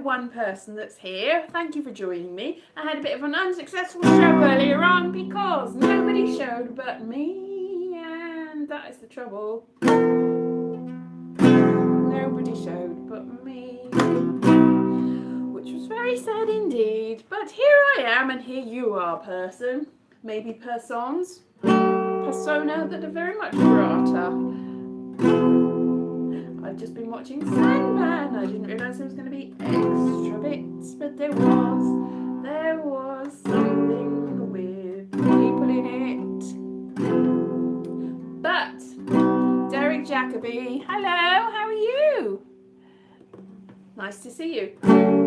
one person that's here. Thank you for joining me. I had a bit of an unsuccessful show earlier on because nobody showed but me, and that is the trouble. Nobody showed but me, which was very sad indeed. But here I am, and here you are, person. Maybe persons. Persona that are very much grata. I've just been watching Sandman. I didn't realise there was going to be extra bits, but there was something with people in it. But Derek Jacobi, hello, how are you? Nice to see you.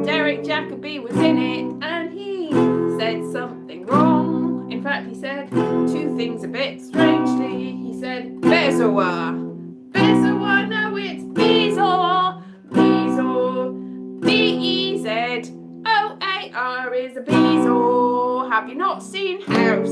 Derek Jacobi was in it, and he said something wrong. In fact, he said two things a bit strangely. He said Bezoar. Bezoar, no, it's Bezor. Bezor. Bezoar is a Bezor. Have you not seen House?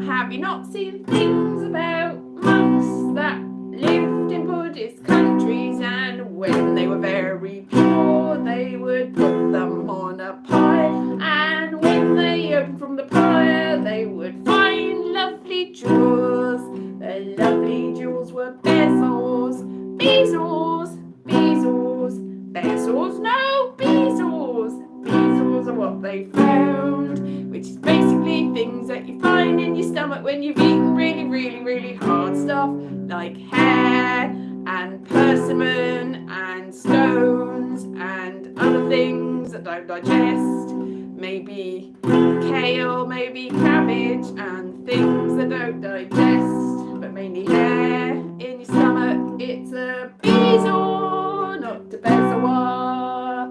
Have you not seen things about monks that lived in Buddhist countries, and when they were very poor they would put them on a pile, and when they opened from the pile they would find lovely jewels. The lovely jewels were Bezos. Bezos. Bezos. Bezos, no, Bezos. Bezos are what they found, which is basically things that you find in your stomach when you've eaten really, really, really hard stuff like hair and persimmon and stones and other things that don't digest. Maybe kale, maybe cabbage and things that don't digest, but mainly hair in your stomach. It's a Bezor, not a Bezoar.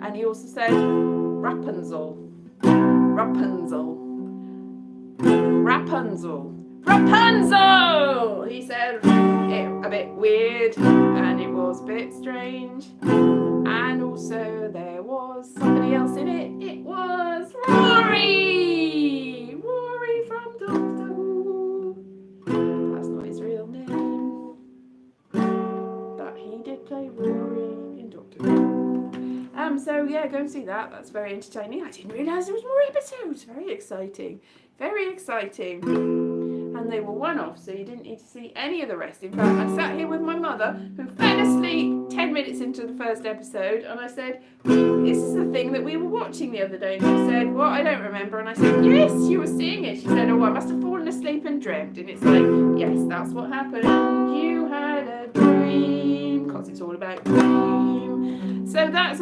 And he also said Rapunzel. Rapunzel. Rapunzel. Rapunzel! He said it a bit weird, and it was a bit strange. And also there was somebody else in it. It was Rory! Rory from Doctor Who. That's not his real name, but he did play Rory in Doctor Who. So yeah, go and see that. That's very entertaining. I didn't realise there was more episodes. Very exciting. Very exciting. And they were one-off, so you didn't need to see any of the rest. In fact, I sat here with my mother, who fell asleep 10 minutes into the first episode, and I said, this is the thing that we were watching the other day. And she said, well, I don't remember. And I said, yes, you were seeing it. She said, oh, I must have fallen asleep and dreamt. And it's like, yes, that's what happened. You had a dream, because it's all about dream. So that's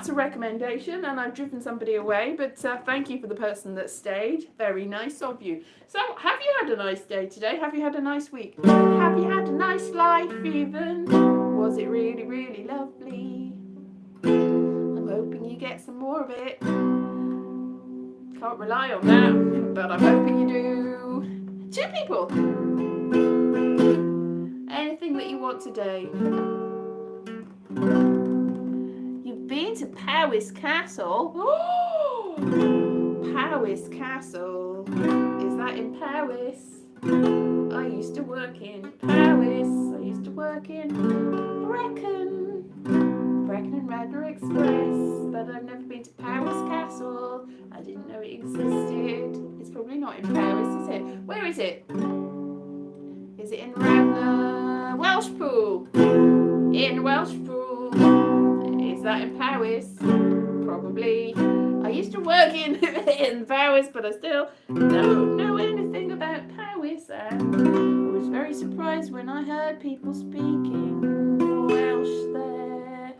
a recommendation, and I've driven somebody away, but thank you for the person that stayed. Very nice of you. So, have you had a nice day today? Have you had a nice week? Have you had a nice life even? Was it really, really lovely? I'm hoping you get some more of it. Can't rely on that, but I'm hoping you do. 2 people. Anything that you want today. Been to Powys Castle. Oh! Powys Castle. Is that in Powys? I used to work in Powys. I used to work in Brecon and Radnor Express. But I've never been to Powys Castle. I didn't know it existed. It's probably not in Powys, is it? Where is it? Is it in Radnor? Welshpool. In Welshpool. Is that in Powys? Probably. I used to work in Powys, but I still don't know anything about Powys. And I was very surprised when I heard people speaking Welsh there.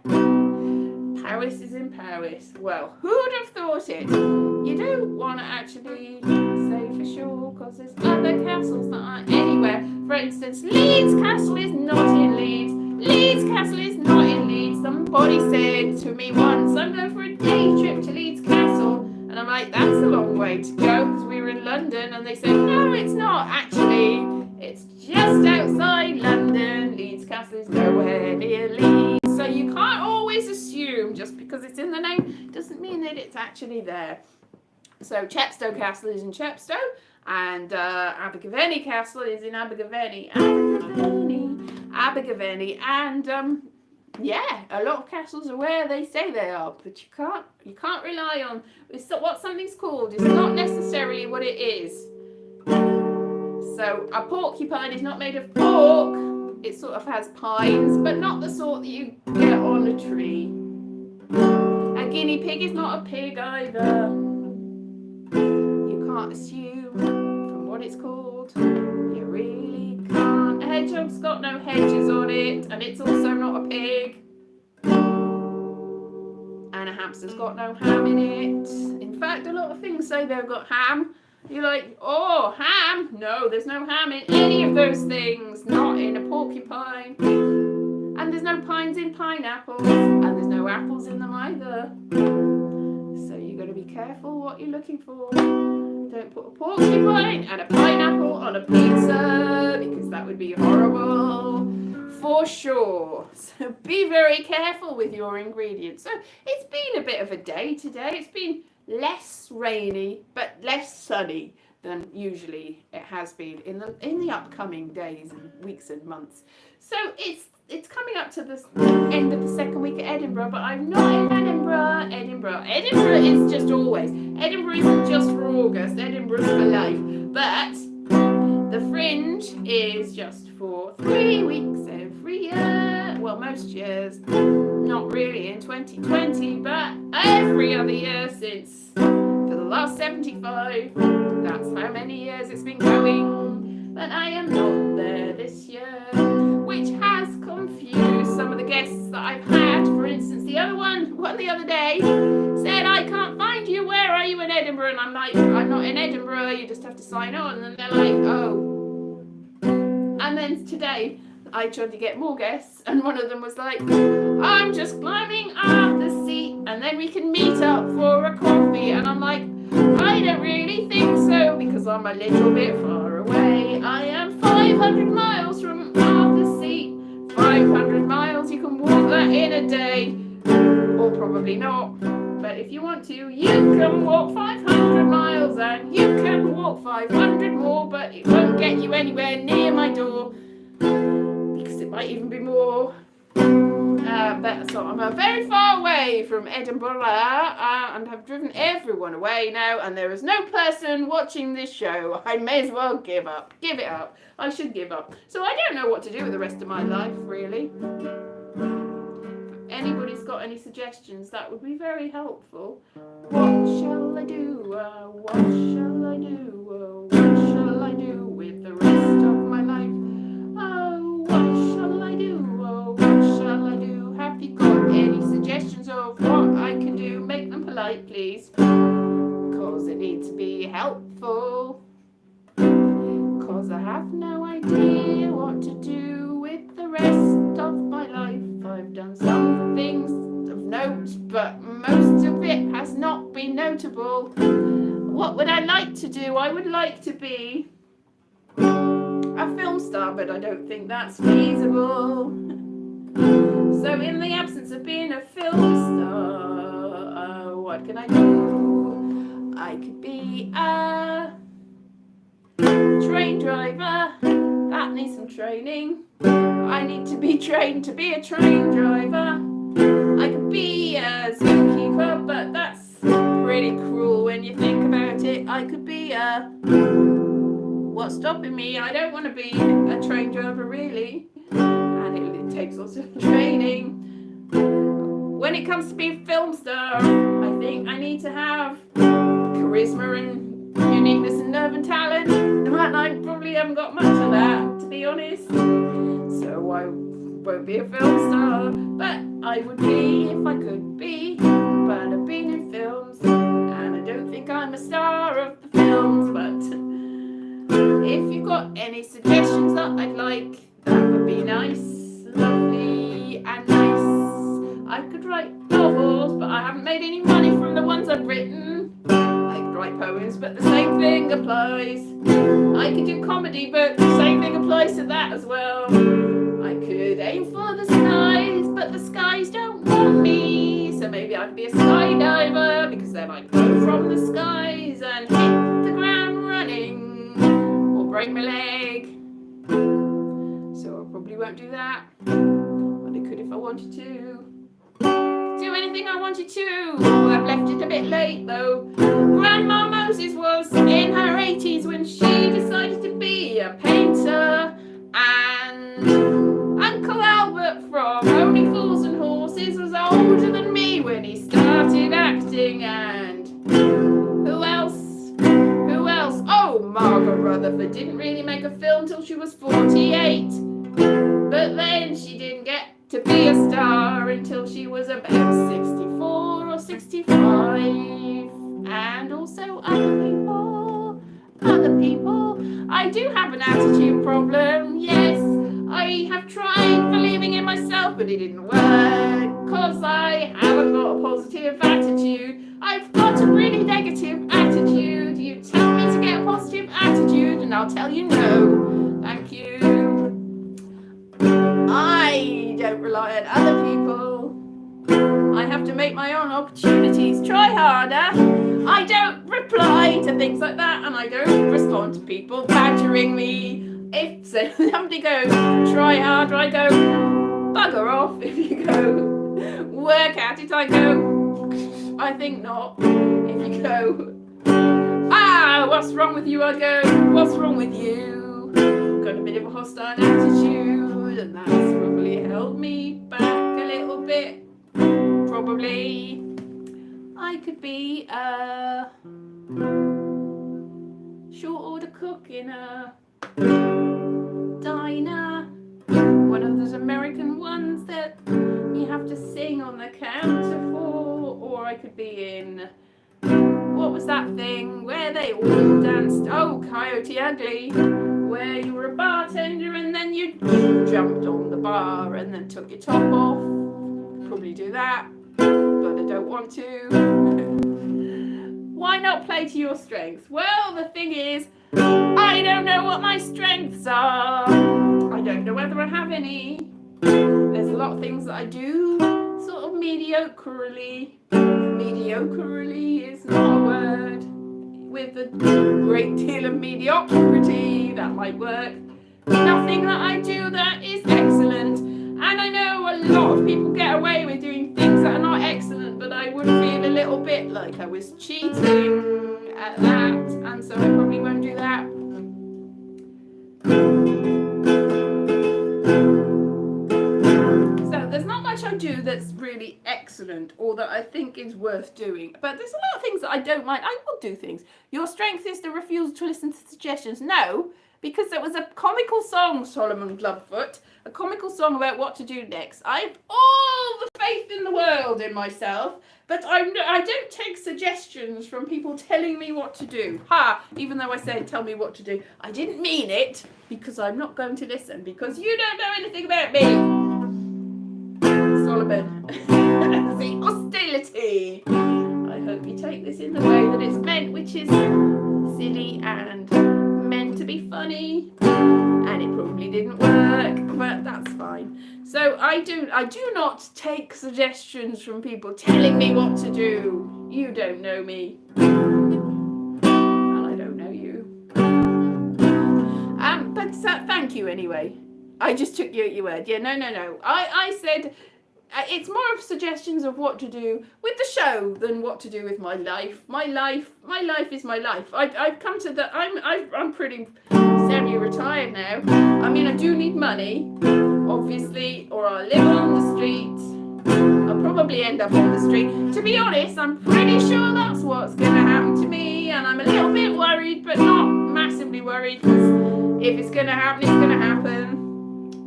Powys is in Powys. Well, who'd have thought it? You don't want to actually say for sure, because there's other castles that aren't anywhere. For instance, Leeds Castle is not in Leeds. Leeds Castle is not in Leeds. Somebody said to me once, I'm going for a day trip to Leeds Castle. And I'm like, that's a long way to go, because we were in London. And they said, no, it's not actually. It's just outside London. Leeds Castle is nowhere near Leeds. So you can't always assume just because it's in the name doesn't mean that it's actually there. So Chepstow Castle is in Chepstow, and Abergavenny Castle is in Abergavenny, and Yeah, a lot of castles are where they say they are, but you can't rely on what something's called. It's not necessarily what it is. So a porcupine is not made of pork. It sort of has pines, but not the sort that you get on a tree. A guinea pig is not a pig either. You can't assume from what it's called. You really can't. A hedgehog's got no hedges on it, and it's also not a pig. And a hamster's got no ham in it. In fact, a lot of things say they've got ham. You're like, oh, ham? No, there's no ham in any of those things. Not in a porcupine. And there's no pines in pineapples. And there's no apples in them either. So you got to be careful what you're looking for. Don't put a porcupine and a pineapple on a pizza, because that would be horrible. For sure. So be very careful with your ingredients. So it's been a bit of a day today. It's been less rainy but less sunny than usually it has been in the upcoming days and weeks and months. So it's coming up to the end of the second week at Edinburgh, but I'm not in Edinburgh. Edinburgh is just always. Edinburgh isn't just for August. Edinburgh's for life. But the Fringe is just for 3 weeks every year. Well, most years. Not really in 2020, but every other year since for the last 75. That's how many years it's been going. But I am not there this year, which has confused some of the guests that I've had. For instance, the one the other day said, I can't find you. Where are you in Edinburgh? And I'm like, I'm not in Edinburgh. You just have to sign on. And they're like, oh. And then today, I tried to get more guests, and one of them was like, I'm just climbing up the seat, and then we can meet up for a coffee. And I'm like, I don't really think so, because I'm a little bit far away. I am 500 miles from up the seat. 500 miles, you can walk that in a day, or probably not. But if you want to, you can walk 500 miles, and you can walk 500 more, but it won't get you anywhere near my door. Because it might even be more. So I'm very far away from Edinburgh, and have driven everyone away now, and there is no person watching this show. I may as well give up. Give it up. I should give up. So I don't know what to do with the rest of my life, really. If anybody's got any suggestions, that would be very helpful. What shall I do? What shall I do? What shall I do with the rest of my life? Oh, what shall I do? Oh, what shall I do? Have you got any suggestions of what I can do? Make them polite, please. Because it needs to be helpful. Because I have no idea what to do with the rest of my life. I've done some things of note, but most of it has not been notable. What would I like to do? I would like to be a film star, but I don't think that's feasible. So in the absence of being a film star, what can I do? I could be a train driver. That needs some training. I need to be trained to be a train driver. I could be a zookeeper, but that's pretty cruel when you think about it. I could be a... What's stopping me? I don't want to be a train driver, really. And it takes lots of training. When it comes to being a film star, I think I need to have charisma and uniqueness and nerve and talent. And I probably haven't got much of that, to be honest. So I won't be a film star. But I would be if I could be. But I've been in films, and I don't think I'm a star of the films. But if you've got any suggestions that I'd like, that would be nice, lovely and nice. I could write novels, but I haven't made any money from the ones I've written. I could write poems, but the same thing applies. I could do comedy, but the same thing applies to that as well. I could aim for the skies, but the skies don't want me. So maybe I'd be a skydiver, because then I'd go from the skies and hit the ground running, or break my leg. So I probably won't do that. But I could if I wanted to. Do anything I wanted to. I've left it a bit late though. Grandma Moses was in her 80s when she decided to be a painter. And Uncle Albert from Only Fools and Horses was older than me when he started acting. And who else? Oh, Margaret Rutherford didn't really make a film till she was 48. But then she didn't get to be a star until she was about 64 or 65. And also other people. I do have an attitude problem, yes. I have tried believing in myself, but it didn't work, because I haven't got a positive attitude. I've got a really negative attitude. You tell me to get a positive attitude, and I'll tell you no. Thank you. I don't rely on other people. I have to make my own opportunities. Try harder. I don't reply to things like that, and I don't respond to people badgering me. If somebody goes, try harder, I go, bugger off. If you go, work at it, I go, I think not. If you go, what's wrong with you, I go, what's wrong with you? Got a bit of a hostile attitude, and that's probably held me back a little bit. Probably I could be a short order cook in a diner, one of those American ones that you have to sing on the counter for, or I could be in, what was that thing where they all danced? Oh, Coyote Ugly, where you were a bartender and then you jumped on the bar and then took your top off. Probably do that, but I don't want to. Why not play to your strengths? Well, the thing is, I don't know what my strengths are. I don't know whether I have any. There's a lot of things that I do sort of mediocrely. Mediocrely is not a word. With a great deal of mediocrity, that might work. Nothing that I do that is excellent. And I know a lot of people get away with doing things that are not excellent, but I would feel a little bit like I was cheating at that, and so I probably won't do that. So there's not much I do that's really excellent or that I think is worth doing, but there's a lot of things that I don't mind. I will do things. Your strength is the refusal to listen to suggestions. No, because there was a comical song, Solomon Glubfoot, a comical song about what to do next. I have all the faith in the world in myself, but I don't take suggestions from people telling me what to do. Even though I said tell me what to do, I didn't mean it, because I'm not going to listen, because you don't know anything about me. Solomon. The hostility. I hope you take this in the way that it's meant, which is silly and meant to be funny, and it probably didn't work, but that's fine. So I do not take suggestions from people telling me what to do. You don't know me, and I don't know you. But thank you anyway. I just took you at your word. Yeah, no. I said it's more of suggestions of what to do with the show than what to do with my life. My life is my life. I've come to the. I'm pretty semi-retired now. I mean, I do need money, obviously, or I'll live on the street. I'll probably end up on the street. To be honest, I'm pretty sure that's what's going to happen to me, and I'm a little bit worried, but not massively worried, because if it's going to happen, it's going to happen.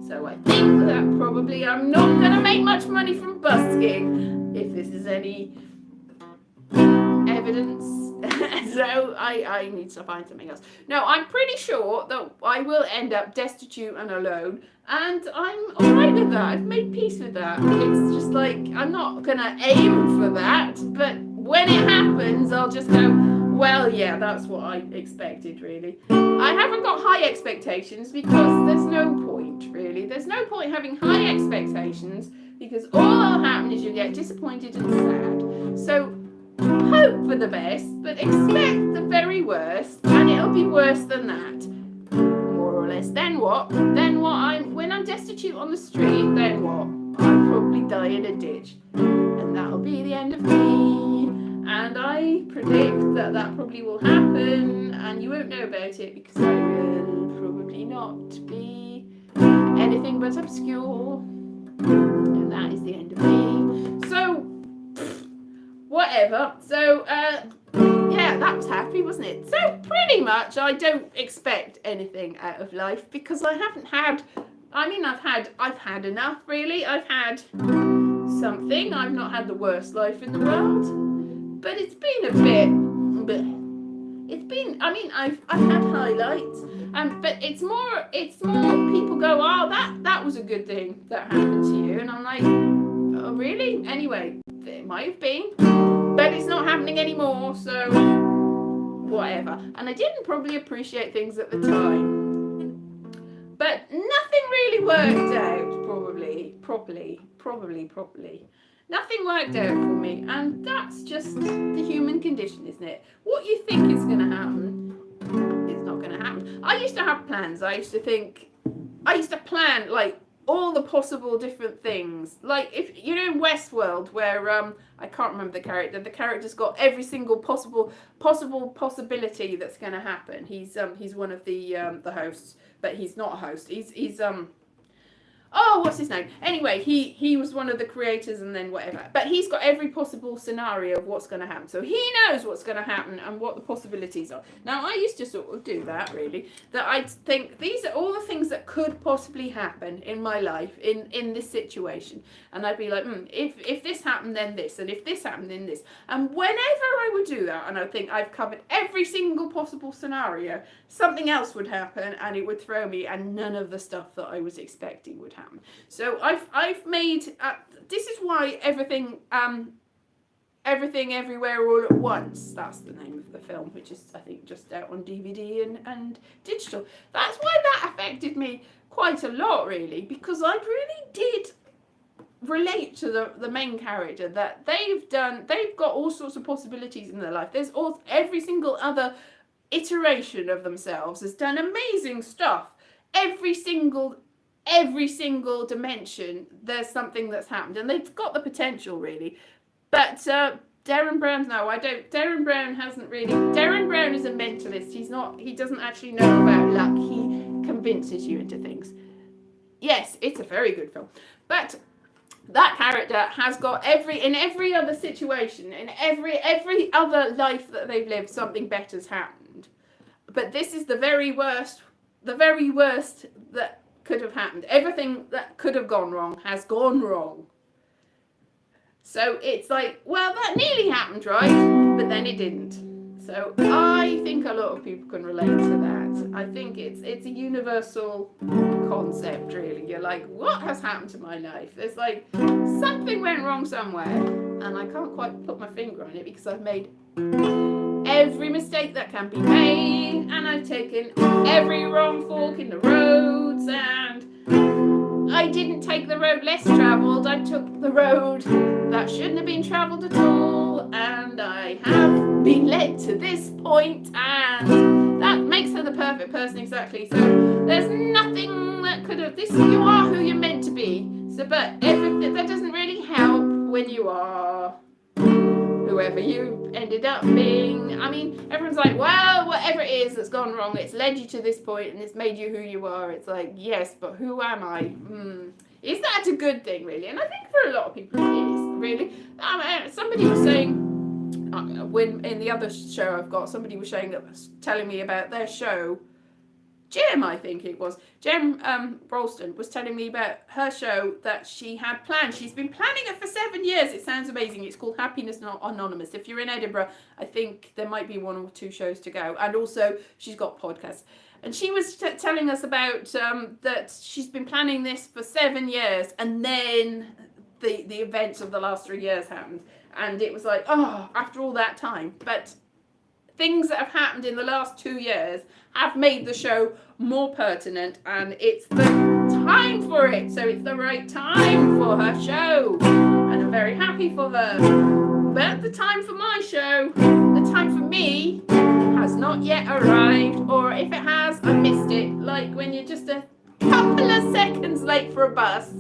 So I think that probably I'm not going to make much money from busking, if this is any evidence. So I need to find something else. No, I'm pretty sure that I will end up destitute and alone, and I'm alright with that. I've made peace with that. It's just like, I'm not going to aim for that, but when it happens, I'll just go, well, yeah, that's what I expected, really. I haven't got high expectations because there's no point, really. There's no point having high expectations, because all that'll happen is you get disappointed and sad. So hope for the best, but expect the very worst, and it'll be worse than that, more or less. Then what? When I'm I'm destitute on the street, then what? I'll probably die in a ditch. And that'll be the end of me. And I predict that probably will happen, and you won't know about it because I will probably not be anything but obscure. And that is the end of me. So, whatever. So, yeah, that was happy, wasn't it? So, pretty much, I don't expect anything out of life because I haven't had. I mean, I've had enough, really. I've had something. I've not had the worst life in the world, but it's been a bit. It's been. I mean, I've had highlights, but it's more people go, oh, that was a good thing that happened to you, and I'm like, oh, really? Anyway, it might have been, but it's not happening anymore, so whatever. And I didn't probably appreciate things at the time. But nothing really worked out, properly. Nothing worked out for me, and that's just the human condition, isn't it? What you think is going to happen is not going to happen. I used to have plans. I used to plan, like, all the possible different things. Like, if you know in Westworld, where I can't remember the character. The character's got every single possible possibility that's going to happen. He's one of the hosts, but he's not a host. He's oh, what's his name? Anyway, he was one of the creators and then whatever. But he's got every possible scenario of what's going to happen. So he knows what's going to happen and what the possibilities are. Now, I used to sort of do that, really. That I'd think, these are all the things that could possibly happen in my life, in this situation. And I'd be like, if this happened, then this. And if this happened, then this. And whenever I would do that, and I think I've covered every single possible scenario, something else would happen and it would throw me, and none of the stuff that I was expecting would happen. So I've made this is why everything everywhere all at once, that's the name of the film, which is I think just out on DVD and digital. That's why that affected me quite a lot, really, because I really did relate to the main character, that they've got all sorts of possibilities in their life. There's every single other iteration of themselves has done amazing stuff. Every single dimension, there's something that's happened, and they've got the potential, really. But Darren Brown's Darren Brown is a mentalist. He doesn't actually know about luck. He convinces you into things. Yes, it's a very good film, but that character has got in every other situation, in every other life that they've lived, something better's happened. But this is the very worst that could have happened. Everything that could have gone wrong has gone wrong. So it's like, well, that nearly happened, right? But then it didn't. So I think a lot of people can relate to that. I think it's a universal concept, really. You're like, what has happened to my life? There's like something went wrong somewhere, and I can't quite put my finger on it because I've made every mistake that can be made, and I've taken every wrong fork in the roads, and I didn't take the road less travelled. I took the road that shouldn't have been travelled at all, and I have been led to this point, and that makes her the perfect person, exactly. So there's nothing that could have. You are who you're meant to be. So, but everything that doesn't really help when you are whoever you ended up being. I mean, everyone's like, well, whatever it is that's gone wrong, it's led you to this point and it's made you who you are. It's like, yes, but who am I? Is that a good thing, really? And I think for a lot of people it is, really. Somebody was saying, when in the other show I've got, somebody was telling me about their show. Jem, I think it was. Jem Brolston was telling me about her show that she had planned. She's been planning it for 7 years. It sounds amazing. It's called Happiness Not Anonymous. If you're in Edinburgh, I think there might be 1 or 2 shows to go. And also, she's got podcasts. And she was telling us about that she's been planning this for 7 years. And then the events of the last 3 years happened. And it was like, oh, after all that time. But things that have happened in the last 2 years have made the show more pertinent, and it's the time for it. So it's the right time for her show, and I'm very happy for her. But the time for my show, the time for me, has not yet arrived, or if it has, I missed it. Like when you're just a couple couple of seconds late for a bus,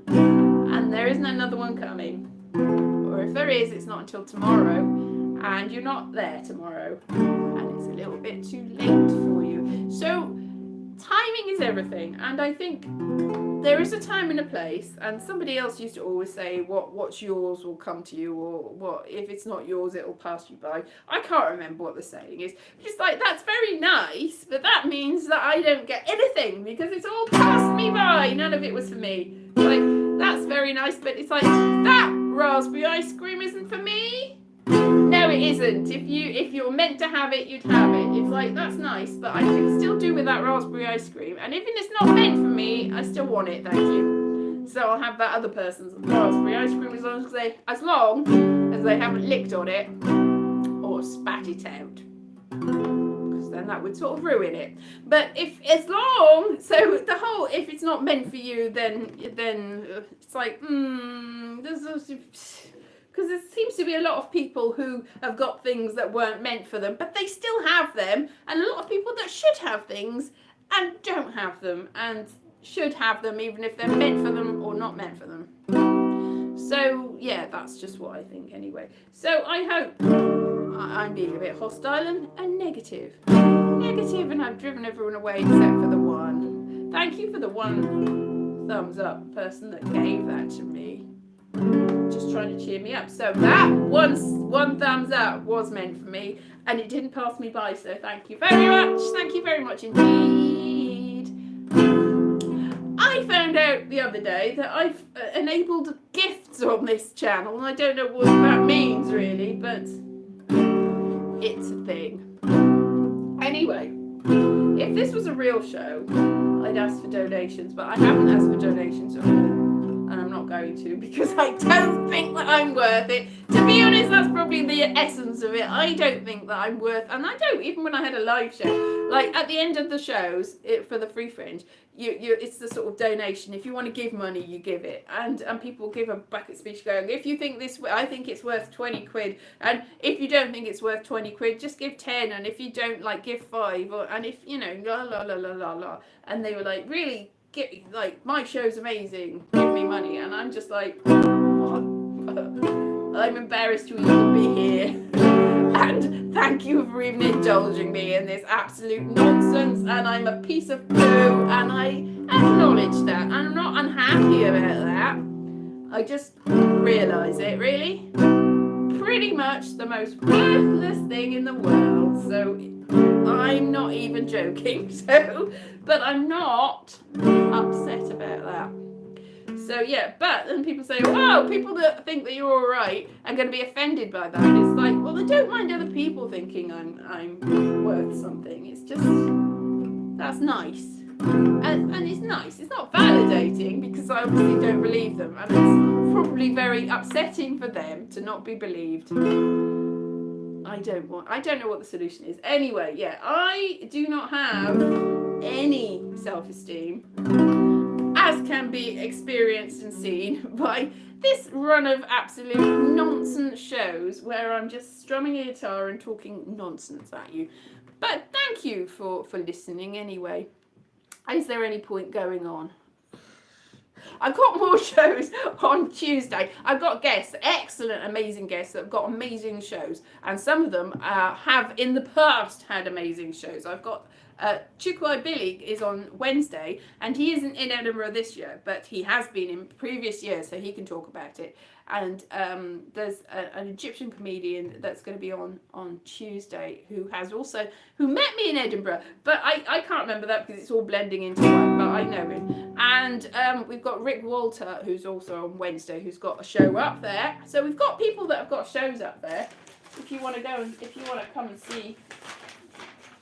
and there isn't another one coming. Or if there is, it's not until tomorrow, and you're not there tomorrow, and it's a little bit too late for you. So timing is everything, and I think there is a time and a place, and somebody else used to always say what's yours will come to you, or what if it's not yours it'll pass you by. I can't remember what the saying is. It's like, that's very nice, but that means that I don't get anything because it's all passed me by. None of it was for me. Like, that's very nice, but it's like, that raspberry ice cream isn't for me. No, it isn't. If you're meant to have it, you'd have it. It's like, that's nice, but I can still do with that raspberry ice cream. And even if it's not meant for me, I still want it, thank you. So I'll have that other person's raspberry ice cream as long as they haven't licked on it or spat it out. Because then that would sort of ruin it. But if it's not meant for you, then it's like, because there seems to be a lot of people who have got things that weren't meant for them, but they still have them, and a lot of people that should have things and don't have them, and should have them even if they're meant for them or not meant for them. So yeah, that's just what I think anyway. So I hope I'm being a bit hostile and negative, and I've driven everyone away except for the one. Thank you for the one thumbs up person that gave that to me. Just trying to cheer me up. So that one thumbs up was meant for me, and it didn't pass me by, so thank you very much. Thank you very much indeed. I found out the other day that I've enabled gifts on this channel, and I don't know what that means really, but it's a thing. Anyway, if this was a real show, I'd ask for donations, but I haven't asked for donations at all. And I'm not going to, because I don't think that I'm worth it. To be honest, that's probably the essence of it. I don't think that I'm worth, and I don't, even when I had a live show, like at the end of the shows for the Free Fringe, it's the sort of donation. If you want to give money, you give it, and people give a bucket speech going, if you think this, I think it's worth 20 quid, and if you don't think it's worth 20 quid, just give 10, and if you don't, like, give 5, and if, la la la la la la, and they were like, really, like, my show's amazing, give me money, and I'm just like, what? I'm embarrassed to even be here, and thank you for even indulging me in this absolute nonsense, and I'm a piece of poo, and I acknowledge that, and I'm not unhappy about that. I just realise it, really. Pretty much the most worthless thing in the world, so I'm not even joking, but I'm not upset about that. So yeah, but then people say, wow, people that think that you're alright are going to be offended by that. It's like, well, they don't mind other people thinking I'm worth something. It's just, that's nice. And it's nice. It's not validating, because I obviously don't believe them, and it's probably very upsetting for them to not be believed. I don't know what the solution is. Anyway, yeah, I do not have any self-esteem, as can be experienced and seen by this run of absolute nonsense shows where I'm just strumming a guitar and talking nonsense at you. But thank you for listening anyway. Is there any point going on? I've got more shows on Tuesday. I've got guests, excellent, amazing guests that have got amazing shows. And some of them have in the past had amazing shows. I've got Chukwai Billy is on Wednesday, and he isn't in Edinburgh this year, but he has been in previous years, so he can talk about it. And there's an Egyptian comedian that's going to be on Tuesday who met me in Edinburgh, but I can't remember that because it's all blending into one, but I know him. And we've got Rick Walter, who's also on Wednesday, who's got a show up there. So we've got people that have got shows up there. If you want to come and see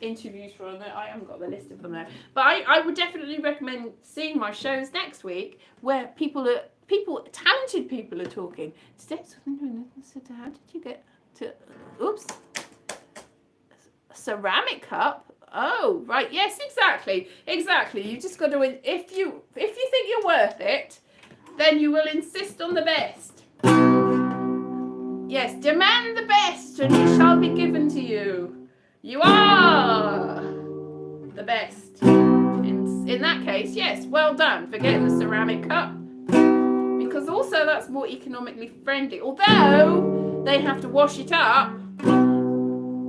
interviews from them, I haven't got the list of them there, but I would definitely recommend seeing my shows next week, where talented people are talking. How did you get to, oops, ceramic cup? Oh, right, yes, exactly. You just got to, if you think you're worth it, then you will insist on the best. Yes, demand the best, and it shall be given to you. You are the best. in that case, yes, well done for getting the ceramic cup. Because also that's more economically friendly. Although they have to wash it up,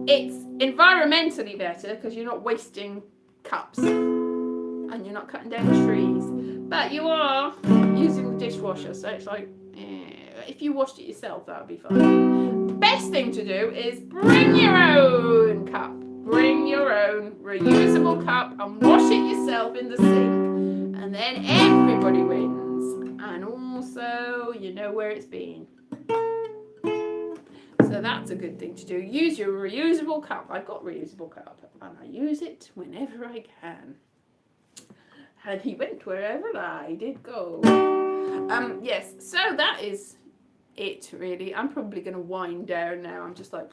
it's environmentally better because you're not wasting cups and you're not cutting down trees. But you are using the dishwasher, so it's like, if you washed it yourself, that would be fine. The best thing to do is bring your own cup. Bring your own reusable cup and wash it yourself in the sink. And then everybody wins. And also, you know where it's been. So that's a good thing to do. Use your reusable cup. I've got a reusable cup and I use it whenever I can. And he went wherever I did go. Yes, so that is it really. I'm probably going to wind down now. I'm just like,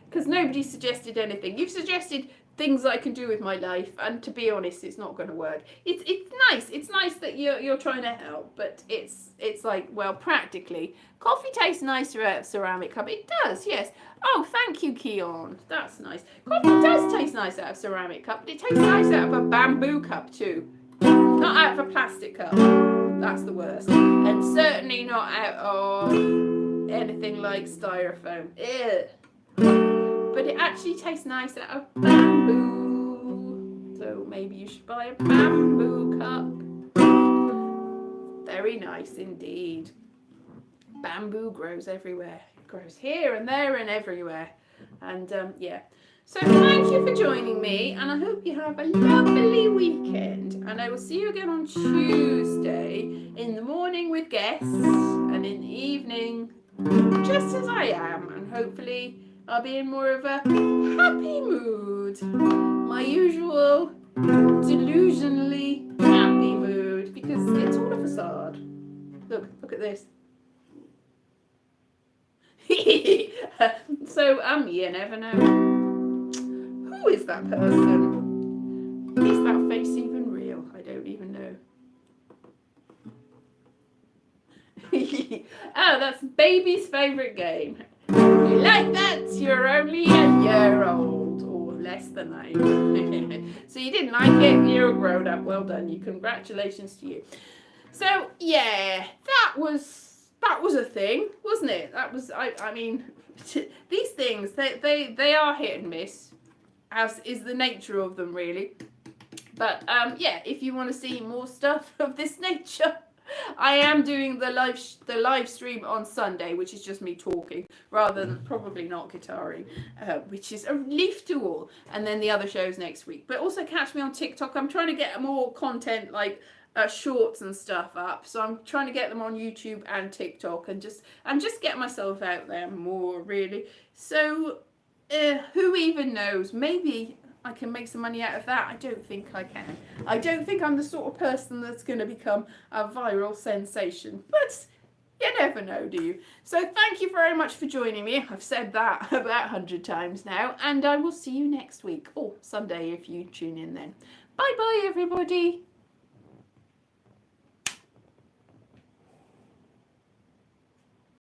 because nobody suggested anything. You've suggested things I can do with my life, and to be honest, it's not going to work. It's nice. It's nice that you're trying to help, but it's like, well, practically, coffee tastes nicer out of ceramic cup. It does, yes. Oh, thank you, Keon. That's nice. Coffee does taste nice out of ceramic cup, but it tastes nice out of a bamboo cup too. Not out of a plastic cup. That's the worst. And certainly not out of anything like styrofoam. Ew. But it actually tastes nice out of bamboo. So maybe you should buy a bamboo cup. Very nice indeed. Bamboo grows everywhere. It grows here and there and everywhere. And yeah. So thank you for joining me, and I hope you have a lovely weekend. And I will see you again on Tuesday in the morning with guests, and in the evening just as I am, and hopefully I'll be in more of a happy mood. My usual delusionally happy mood, because it's all a facade. Look at this. So you never know. Who is that person? Is that face even real? I don't even know. Oh, that's baby's favourite game. You like that? You're only a year old, or less than I am. So you didn't like it? You're a grown up. Well done. You. Congratulations to you. So yeah, that was a thing, wasn't it? That was. I mean, these things they are hit and miss, as is the nature of them, really. But yeah, if you want to see more stuff of this nature, I am doing the live stream on Sunday, which is just me talking rather than probably not guitaring, which is a relief to all. And then the other shows next week. But also catch me on TikTok. I'm trying to get more content like shorts and stuff up, so I'm trying to get them on YouTube and TikTok, and just get myself out there more, really. So who even knows? Maybe I can make some money out of that. I don't think I can. I don't think I'm the sort of person that's going to become a viral sensation. But you never know, do you? So thank you very much for joining me. I've said that about 100 times now. And I will see you next week. Or Sunday if you tune in then. Bye-bye, everybody.